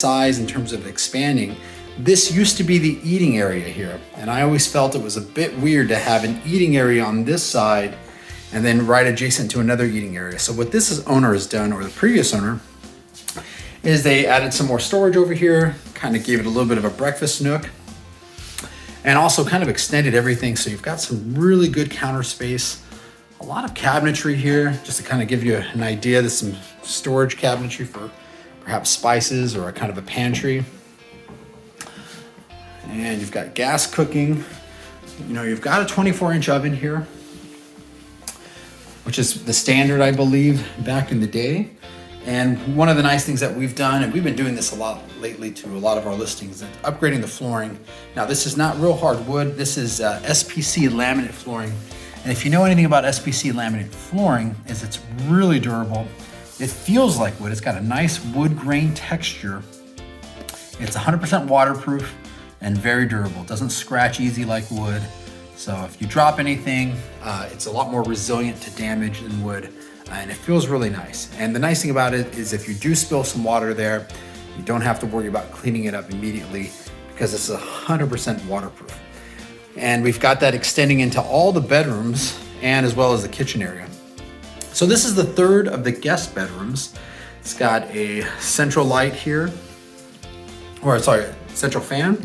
size in terms of expanding. This used to be the eating area here, and I always felt it was a bit weird to have an eating area on this side and then right adjacent to another eating area. So what this owner has done, or the previous owner, is they added some more storage over here, kind of gave it a little bit of a breakfast nook, and also kind of extended everything. So you've got some really good counter space, a lot of cabinetry here, just to kind of give you an idea. There's some storage cabinetry for perhaps spices or a kind of a pantry. And you've got gas cooking. You know, you've got a 24-inch oven here, which is the standard, I believe, back in the day. And one of the nice things that we've done, and we've been doing this a lot lately to a lot of our listings, is upgrading the flooring. Now, this is not real hard wood. This is SPC laminate flooring. And if you know anything about SPC laminate flooring, is it's really durable. It feels like wood. It's got a nice wood grain texture. It's 100% waterproof and very durable. It doesn't scratch easy like wood. So if you drop anything, it's a lot more resilient to damage than wood, and it feels really nice. And the nice thing about it is if you do spill some water there, you don't have to worry about cleaning it up immediately because it's 100% waterproof. And we've got that extending into all the bedrooms and as well as the kitchen area. So this is the third of the guest bedrooms. It's got a central light here, or sorry, central fan.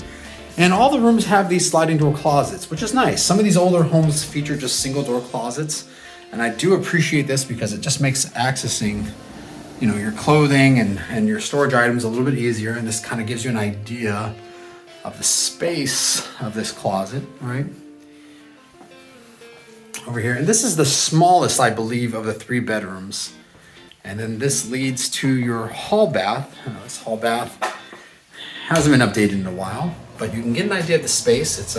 And all the rooms have these sliding door closets, which is nice. Some of these older homes feature just single door closets. And I do appreciate this because it just makes accessing, you know, your clothing and your storage items a little bit easier. And this kind of gives you an idea of the space of this closet, right? Over here. And this is the smallest, I believe, of the 3 bedrooms. And then this leads to your hall bath. This hall bath hasn't been updated in a while, but you can get an idea of the space. It's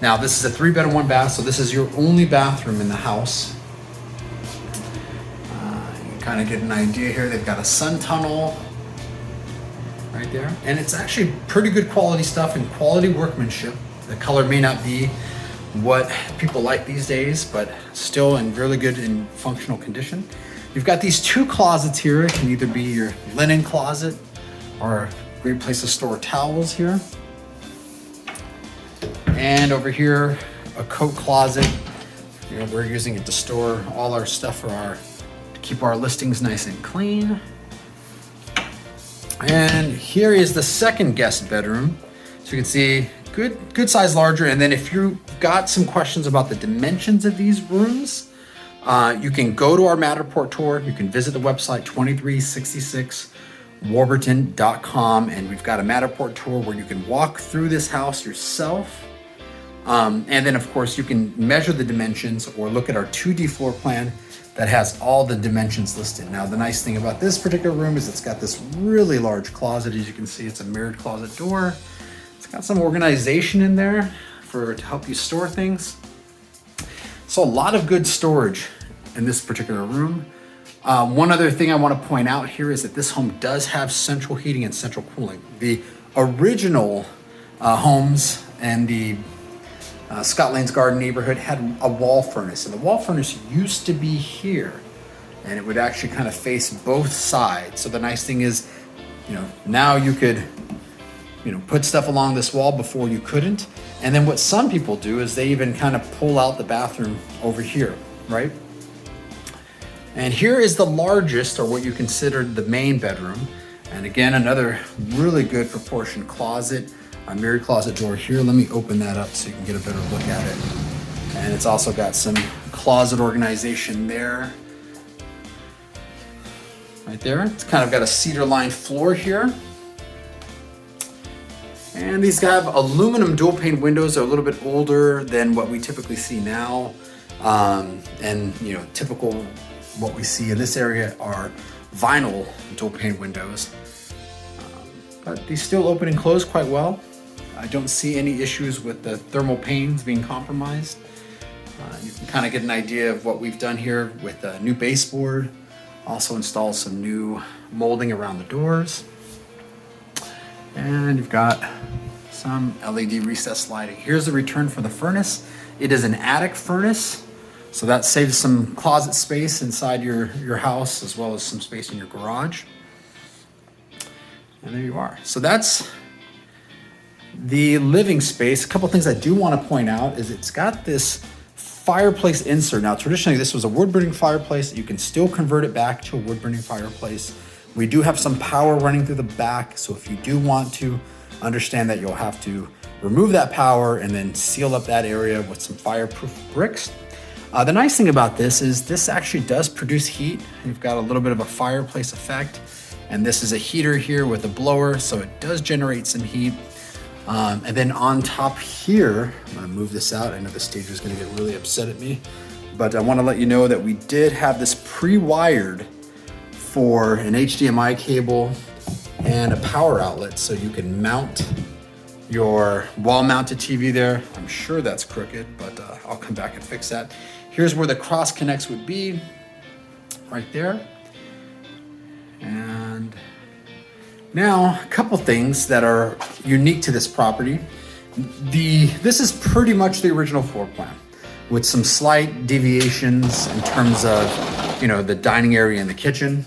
now this is a 3-bedroom, 1 bath, so this is your only bathroom in the house. You can kind of get an idea here. They've got a sun tunnel right there, and it's actually pretty good quality stuff and quality workmanship. The color may not be what people like these days, but still in really good and functional condition. You've got these 2 closets here. It can either be your linen closet or a great place to store towels here. And over here, a coat closet. You know, we're using it to store all our stuff to keep our listings nice and clean. And here is the second guest bedroom. So you can see good size, larger. And then if you've got some questions about the dimensions of these rooms, you can go to our Matterport tour. You can visit the website 2366 warburton.com, and we've got a Matterport tour where you can walk through this house yourself. And then of course you can measure the dimensions or look at our 2D floor plan that has all the dimensions listed. Now the nice thing about this particular room is it's got this really large closet. As you can see, it's a mirrored closet door. It's got some organization in there to help you store things. So a lot of good storage in this particular room. One other thing I want to point out here is that this home does have central heating and central cooling. The original homes and the Scott Lane's Garden neighborhood had a wall furnace, and the wall furnace used to be here, and it would actually kind of face both sides. So the nice thing is, you know, now you could, you know, put stuff along this wall before you couldn't. And then what some people do is they even kind of pull out the bathroom over here, right? And here is the largest, or what you consider the main bedroom. And again, another really good proportioned closet, a mirrored closet door here. Let me open that up so you can get a better look at it. And it's also got some closet organization there. Right there. It's kind of got a cedar lined floor here. And these have aluminum dual pane windows. They're a little bit older than what we typically see now. And you know, typical what we see in this area are vinyl dual pane windows. But these still open and close quite well. I don't see any issues with the thermal panes being compromised. You can kind of get an idea of what we've done here with a new baseboard. Also installed some new molding around the doors. And you've got some LED recessed lighting. Here's the return for the furnace. It is an attic furnace, so that saves some closet space inside your house as well as some space in your garage. And there you are. So that's the living space. A couple things I do want to point out is it's got this fireplace insert. Now, traditionally, this was a wood-burning fireplace. You can still convert it back to a wood-burning fireplace. We do have some power running through the back, so if you do want to, understand that you'll have to remove that power and then seal up that area with some fireproof bricks. The nice thing about this is this actually does produce heat. You've got a little bit of a fireplace effect, and this is a heater here with a blower, so it does generate some heat. And then on top here, I'm gonna move this out. I know the stage is gonna get really upset at me, but I wanna let you know that we did have this pre-wired for an HDMI cable and a power outlet, so you can mount your wall-mounted TV there. I'm sure that's crooked, but I'll come back and fix that. Here's where the cross connects would be, right there. And now, a couple things that are unique to this property. This is pretty much the original floor plan, with some slight deviations in terms of, the dining area and the kitchen.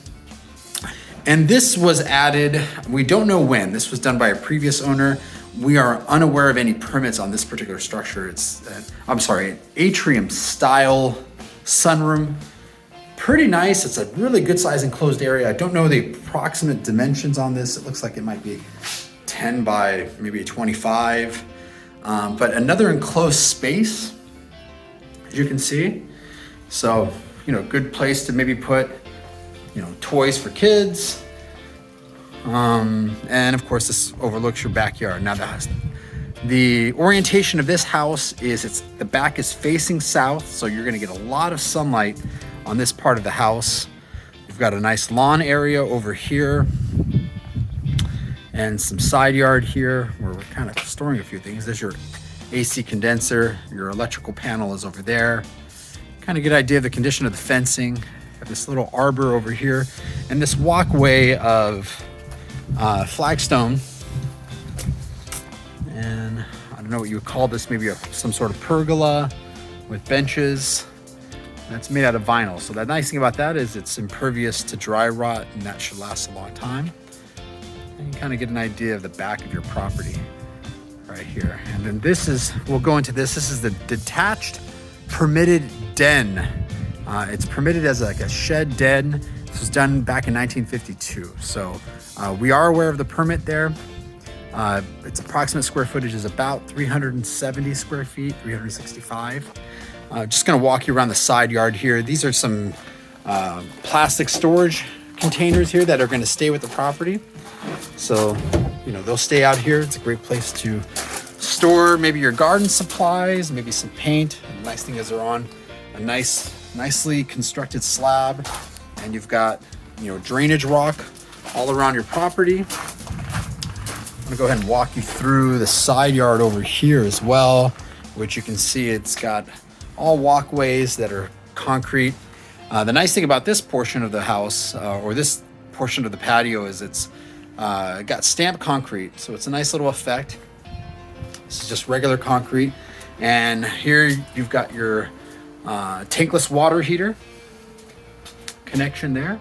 And this was added, we don't know when. This was done by a previous owner. We are unaware of any permits on this particular structure. It's, an atrium style sunroom. Pretty nice. It's a really good size enclosed area. I don't know the approximate dimensions on this. It looks like it might be 10 by maybe 25. But another enclosed space, as you can see. So, good place to maybe put toys for kids. And of course, this overlooks your backyard. Now, the orientation of this house is the back is facing south, so you're gonna get a lot of sunlight on this part of the house. You've got a nice lawn area over here and some side yard here where we're kind of storing a few things. There's your AC condenser, your electrical panel is over there. Kind of get an idea of the condition of the fencing. Got this little arbor over here and this walkway of flagstone. And I don't know what you would call this, maybe some sort of pergola with benches. That's made out of vinyl. So the nice thing about that is it's impervious to dry rot, and that should last a long time. And you kind of get an idea of the back of your property right here. And then we'll go into this. This is the Detached Permitted Den. It's permitted as like a shed den. This was done back in 1952. So we are aware of the permit there. Its approximate square footage is about 370 square feet, 365. Just gonna walk you around the side yard here. These are some plastic storage containers here that are gonna stay with the property. So, they'll stay out here. It's a great place to store maybe your garden supplies, maybe some paint. And the nice thing is they're on a nicely constructed slab, and you've got, drainage rock all around your property. I'm gonna go ahead and walk you through the side yard over here as well, which you can see it's got all walkways that are concrete. The nice thing about this portion of the house, or this portion of the patio, is it's got stamped concrete, so it's a nice little effect. This is just regular concrete, and here you've got your tankless water heater connection there,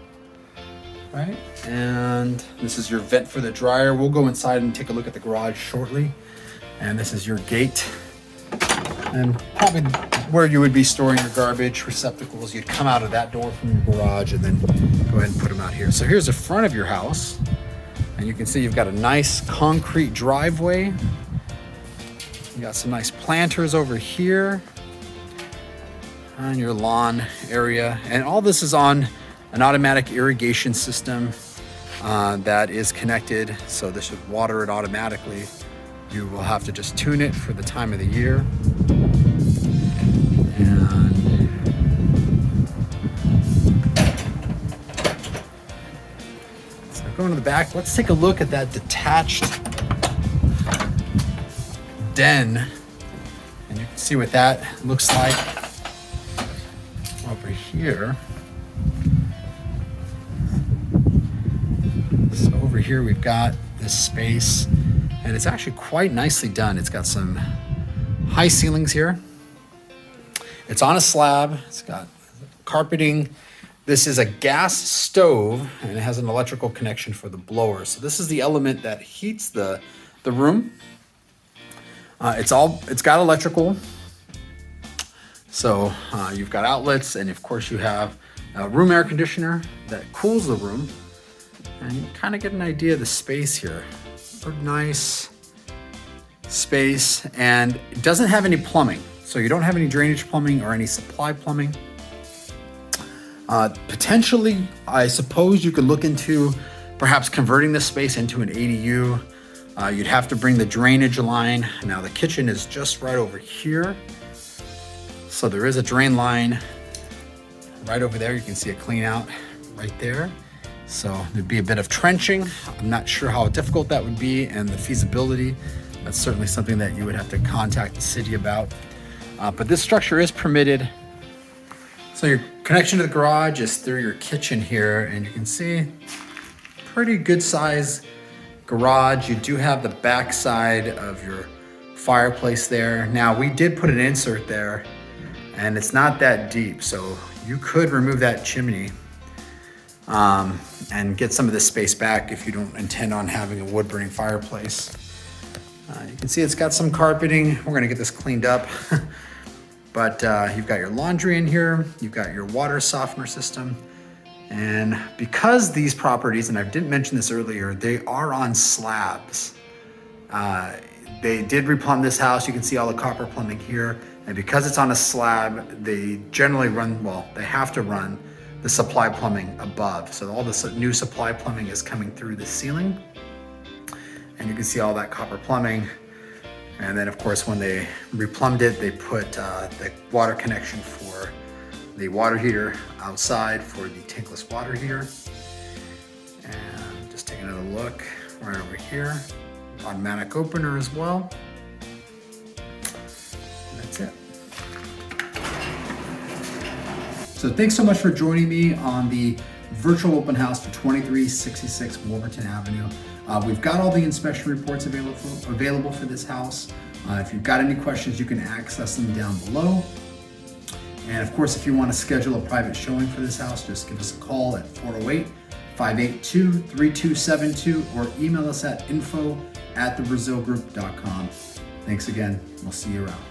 right? And this is your vent for the dryer. We'll go inside and take a look at the garage shortly. And this is your gate, and probably where you would be storing your garbage receptacles. You'd come out of that door from your garage and then go ahead and put them out here. So here's the front of your house, and you can see you've got a nice concrete driveway. You got some nice planters over here on your lawn area, and all this is on an automatic irrigation system that is connected, so this should water it automatically. You will have to just tune it for the time of the year. And so going to the back, let's take a look at that detached den, and you can see what that looks like over here. So over here we've got this space, and it's actually quite nicely done. It's got some high ceilings here. It's on a slab. It's got carpeting This is a gas stove, and it has an electrical connection for the blower. So this is the element that heats the room. It's got electrical. So you've got outlets, and of course you have a room air conditioner that cools the room. And you kind of get an idea of the space here. Pretty nice space, and it doesn't have any plumbing. So you don't have any drainage plumbing or any supply plumbing. Potentially, I suppose you could look into perhaps converting this space into an ADU. You'd have to bring the drainage line. Now the kitchen is just right over here. So there is a drain line right over there. You can see it clean out right there. So there'd be a bit of trenching. I'm not sure how difficult that would be and the feasibility. That's certainly something that you would have to contact the city about. But this structure is permitted. So your connection to the garage is through your kitchen here, and you can see pretty good size garage. You do have the back side of your fireplace there. Now we did put an insert there, and it's not that deep, so you could remove that chimney and get some of this space back if you don't intend on having a wood burning fireplace. You can see it's got some carpeting. We're gonna get this cleaned up. But you've got your laundry in here, you've got your water softener system. And because these properties, and I didn't mention this earlier, they are on slabs. They did replumb this house. You can see all the copper plumbing here. And because it's on a slab, they generally run, well, they have to run the supply plumbing above. So all the new supply plumbing is coming through the ceiling. And you can see all that copper plumbing. And then of course, when they replumbed it, they put the water connection for the water heater outside for the tankless water heater. And just taking another look right over here. Automatic opener as well. And that's it. So thanks so much for joining me on the virtual open house for 2366 Warburton Avenue. We've got all the inspection reports available for this house. If you've got any questions, you can access them down below. And of course, if you want to schedule a private showing for this house, just give us a call at 408-582-3272 or email us at info@thebrasilgroup.com. Thanks again. We'll see you around.